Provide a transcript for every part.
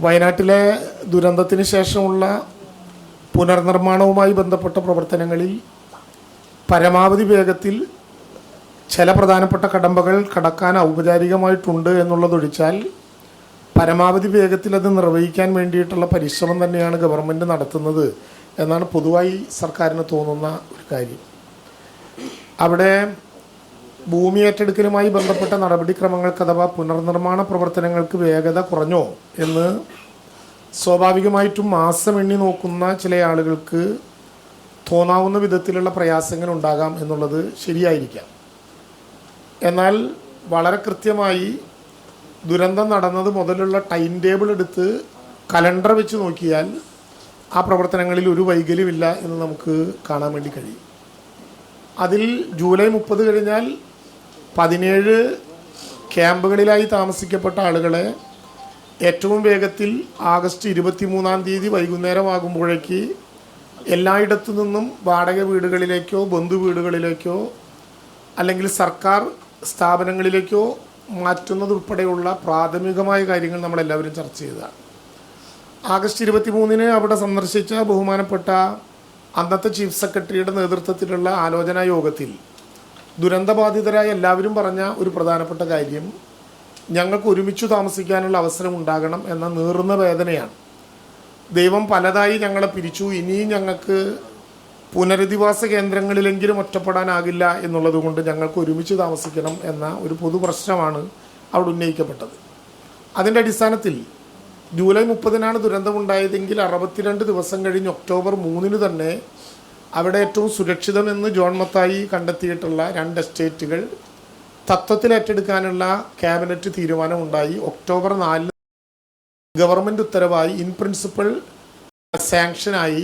വയനാട്ടിലെ ദുരന്തത്തിന് ശേഷമുള്ള പുനർനിർമ്മാണവുമായി ബന്ധപ്പെട്ട പ്രവർത്തനങ്ങളിൽ പരമാവധി വേഗത്തിൽ ചില പ്രധാനപ്പെട്ട കടമ്പകൾ കടക്കാൻ ഔപചാരികമായിട്ടുണ്ട് എന്നുള്ളതൊഴിച്ചാൽ പരമാവധി വേഗത്തിൽ അത് നിർവഹിക്കാൻ വേണ്ടിയിട്ടുള്ള പരിശ്രമം തന്നെയാണ് ഗവൺമെൻറ് നടത്തുന്നത് എന്നാണ് പൊതുവായി സർക്കാരിന് തോന്നുന്ന ഒരു കാര്യം. അവിടെ ഭൂമി ഏറ്റെടുക്കലുമായി ബന്ധപ്പെട്ട നടപടിക്രമങ്ങൾക്ക് അഥവാ പുനർനിർമ്മാണ പ്രവർത്തനങ്ങൾക്ക് വേഗത കുറഞ്ഞോ എന്ന് സ്വാഭാവികമായിട്ടും മാസം എണ്ണി നോക്കുന്ന ചില ആളുകൾക്ക് തോന്നാവുന്ന വിധത്തിലുള്ള പ്രയാസങ്ങൾ ഉണ്ടാകാം എന്നുള്ളത് ശരിയായിരിക്കാം. എന്നാൽ വളരെ കൃത്യമായി ദുരന്തം നടന്നത് മുതലുള്ള ടൈം ടേബിൾ എടുത്ത് കലണ്ടർ വെച്ച് നോക്കിയാൽ ആ പ്രവർത്തനങ്ങളിൽ ഒരു വൈകല്യമില്ല എന്ന് നമുക്ക് കാണാൻ വേണ്ടി കഴിയും. അതിൽ ജൂലൈ 30 കഴിഞ്ഞാൽ 17 ക്യാമ്പുകളിലായി താമസിക്കപ്പെട്ട ആളുകളെ ഏറ്റവും വേഗത്തിൽ ആഗസ്റ്റ് 23-ാം തീയതി വൈകുന്നേരമാകുമ്പോഴേക്ക് എല്ലായിടത്തു നിന്നും വാടക വീടുകളിലേക്കോ ബന്ധു വീടുകളിലേക്കോ അല്ലെങ്കിൽ സർക്കാർ സ്ഥാപനങ്ങളിലേക്കോ മാറ്റുന്നതുൾപ്പെടെയുള്ള പ്രാഥമികമായ കാര്യങ്ങൾ നമ്മളെല്ലാവരും ചർച്ച ചെയ്തതാണ്. ആഗസ്റ്റ് 23-ന് അവിടെ സന്ദർശിച്ച ബഹുമാനപ്പെട്ട അന്നത്തെ ചീഫ് സെക്രട്ടറിയുടെ നേതൃത്വത്തിലുള്ള ആലോചനാ യോഗത്തിൽ ദുരന്തബാധിതരായ എല്ലാവരും പറഞ്ഞ ഒരു പ്രധാനപ്പെട്ട കാര്യം ഞങ്ങൾക്ക് ഒരുമിച്ച് താമസിക്കാനുള്ള അവസരം ഉണ്ടാകണം എന്ന നീറുന്ന വേദനയാണ്. ദൈവം പലതായി ഞങ്ങളെ പിരിച്ചു, ഇനിയും ഞങ്ങൾക്ക് പുനരധിവാസ കേന്ദ്രങ്ങളിലെങ്കിലും ഒറ്റപ്പെടാനാകില്ല എന്നുള്ളത് കൊണ്ട് ഞങ്ങൾക്ക് ഒരുമിച്ച് താമസിക്കണം എന്ന ഒരു പൊതു പ്രശ്നമാണ് അവിടെ ഉന്നയിക്കപ്പെട്ടത്. അതിൻ്റെ അടിസ്ഥാനത്തിൽ ജൂലൈ 30-നാണ് ദുരന്തമുണ്ടായതെങ്കിൽ 62 ദിവസം കഴിഞ്ഞ് ഒക്ടോബർ 3-ന് തന്നെ അവിടെ ഏറ്റവും സുരക്ഷിതമെന്ന് ജോൺ മത്തായി കണ്ടെത്തിയിട്ടുള്ള 2 എസ്റ്റേറ്റുകൾ തത്വത്തിൽ ഏറ്റെടുക്കാനുള്ള ക്യാബിനറ്റ് തീരുമാനമുണ്ടായി. ഒക്ടോബർ 4-ന് ഗവൺമെൻറ് ഉത്തരവായി ഇൻ പ്രിൻസിപ്പൽ സാങ്ഷനായി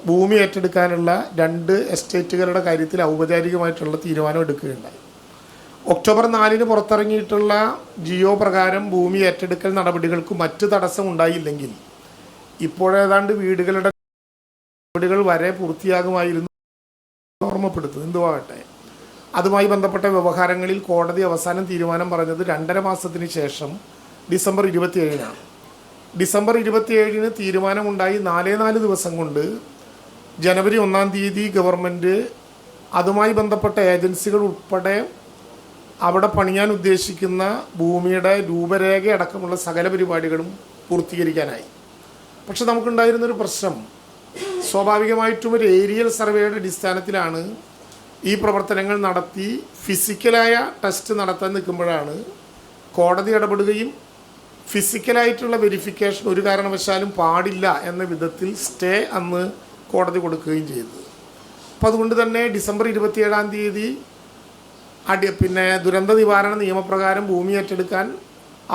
ഭൂമി ഏറ്റെടുക്കാനുള്ള 2 എസ്റ്റേറ്റുകളുടെ കാര്യത്തിൽ ഔപചാരികമായിട്ടുള്ള തീരുമാനം എടുക്കുകയുണ്ടായി. ഒക്ടോബർ 4-ന് പുറത്തിറങ്ങിയിട്ടുള്ള ജിയോ പ്രകാരം ഭൂമി ഏറ്റെടുക്കൽ നടപടികൾക്ക് മറ്റ് തടസ്സം ഉണ്ടായില്ലെങ്കിൽ ഇപ്പോഴേതാണ്ട് വീടുകൾ വരെ പൂർത്തിയാകുമായിരുന്നു ഓർമ്മപ്പെടുത്തുന്നു. എന്തുവാകട്ടെ, അതുമായി ബന്ധപ്പെട്ട വ്യവഹാരങ്ങളിൽ കോടതി അവസാനം തീരുമാനം പറഞ്ഞത് 2.5 മാസത്തിന് ശേഷം ഡിസംബർ 27-നാണ്. ഡിസംബർ 27-ന് തീരുമാനമുണ്ടായി 4 ദിവസം കൊണ്ട് ജനുവരി 1-ാം തീയതി ഗവൺമെൻറ് അതുമായി ബന്ധപ്പെട്ട ഏജൻസികൾ ഉൾപ്പെടെ അവിടെ പണിയാൻ ഉദ്ദേശിക്കുന്ന ഭൂമിയുടെ രൂപരേഖ അടക്കമുള്ള സകല പരിപാടികളും പൂർത്തീകരിക്കാനായി. പക്ഷെ നമുക്കുണ്ടായിരുന്നൊരു പ്രശ്നം, സ്വാഭാവികമായിട്ടും ഒരു ഏരിയൽ സർവേയുടെ അടിസ്ഥാനത്തിലാണ് ഈ പ്രവർത്തനങ്ങൾ നടത്തി ഫിസിക്കലായ ടെസ്റ്റ് നടത്താൻ നിൽക്കുമ്പോഴാണ് കോടതി ഇടപെടുകയും ഫിസിക്കലായിട്ടുള്ള വെരിഫിക്കേഷൻ ഒരു കാരണവശാലും പാടില്ല എന്ന വിധത്തിൽ സ്റ്റേ അന്ന് കോടതി കൊടുക്കുകയും ചെയ്തത്. അപ്പോൾ അതുകൊണ്ട് തന്നെ ഡിസംബർ 27-ാം തീയതി ദുരന്ത നിവാരണ നിയമപ്രകാരം ഭൂമി ഏറ്റെടുക്കാൻ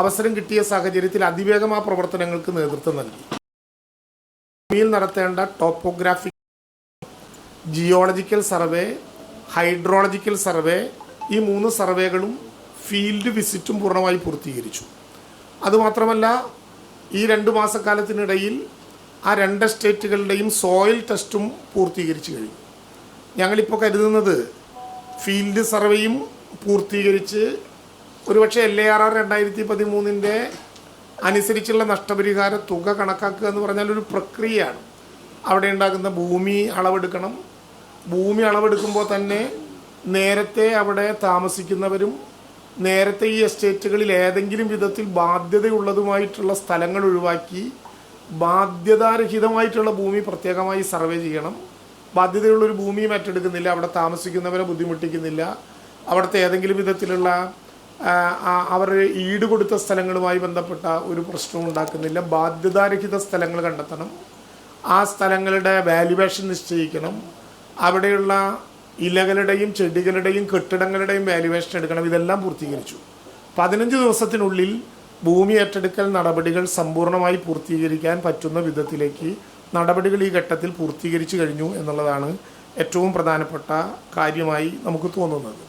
അവസരം കിട്ടിയ സാഹചര്യത്തിൽ അതിവേഗം ആ പ്രവർത്തനങ്ങൾക്ക് നേതൃത്വം നൽകി. ഭൂമിയിൽ നടത്തേണ്ട topographic, geological survey, hydrological survey, ഈ 3 സർവേകളും ഫീൽഡ് വിസിറ്റും പൂർണ്ണമായി പൂർത്തീകരിച്ചു. അതുമാത്രമല്ല, ഈ 2 മാസക്കാലത്തിനിടയിൽ ആ 2 എസ്റ്റേറ്റുകളുടെയും സോയിൽ ടെസ്റ്റും പൂർത്തീകരിച്ചു കഴിഞ്ഞു. ഞങ്ങളിപ്പോൾ കരുതുന്നത് ഫീൽഡ് സർവേയും പൂർത്തീകരിച്ച് ഒരുപക്ഷെ LARR 2013-ൻ്റെ അനുസരിച്ചുള്ള നഷ്ടപരിഹാര തുക കണക്കാക്കുക എന്ന് പറഞ്ഞാൽ ഒരു പ്രക്രിയയാണ്. അവിടെ ഉണ്ടാകുന്ന ഭൂമി അളവെടുക്കണം. ഭൂമി അളവെടുക്കുമ്പോൾ തന്നെ നേരത്തെ അവിടെ താമസിക്കുന്നവരും നേരത്തെ ഈ എസ്റ്റേറ്റുകളിൽ ഏതെങ്കിലും വിധത്തിൽ ബാധ്യതയുള്ളതുമായിട്ടുള്ള സ്ഥലങ്ങൾ ഒഴിവാക്കി ബാധ്യതാരഹിതമായിട്ടുള്ള ഭൂമി പ്രത്യേകമായി സർവേ ചെയ്യണം. ബാധ്യതയുള്ളൊരു ഭൂമിയും ഏറ്റെടുക്കുന്നില്ല, അവിടെ താമസിക്കുന്നവരെ ബുദ്ധിമുട്ടിക്കുന്നില്ല, അവിടുത്തെ ഏതെങ്കിലും വിധത്തിലുള്ള അവർ ഈട് കൊടുത്ത സ്ഥലങ്ങളുമായി ബന്ധപ്പെട്ട ഒരു പ്രശ്നവും ഉണ്ടാക്കുന്നില്ല. ബാധ്യതാരഹിത സ്ഥലങ്ങൾ കണ്ടെത്തണം, ആ സ്ഥലങ്ങളുടെ വാല്യുവേഷൻ നിശ്ചയിക്കണം, അവിടെയുള്ള ഇലകളുടെയും ചെടികളുടെയും കെട്ടിടങ്ങളുടെയും വാല്യുവേഷൻ എടുക്കണം. ഇതെല്ലാം പൂർത്തീകരിച്ചു. 15 ദിവസത്തിനുള്ളിൽ ഭൂമി ഏറ്റെടുക്കൽ നടപടികൾ സമ്പൂർണ്ണമായി പൂർത്തീകരിക്കാൻ പറ്റുന്ന വിധത്തിലേക്ക് നടപടികൾ ഈ ഘട്ടത്തിൽ പൂർത്തീകരിച്ചു കഴിഞ്ഞു എന്നുള്ളതാണ് ഏറ്റവും പ്രധാനപ്പെട്ട കാര്യമായി നമുക്ക് തോന്നുന്നത്.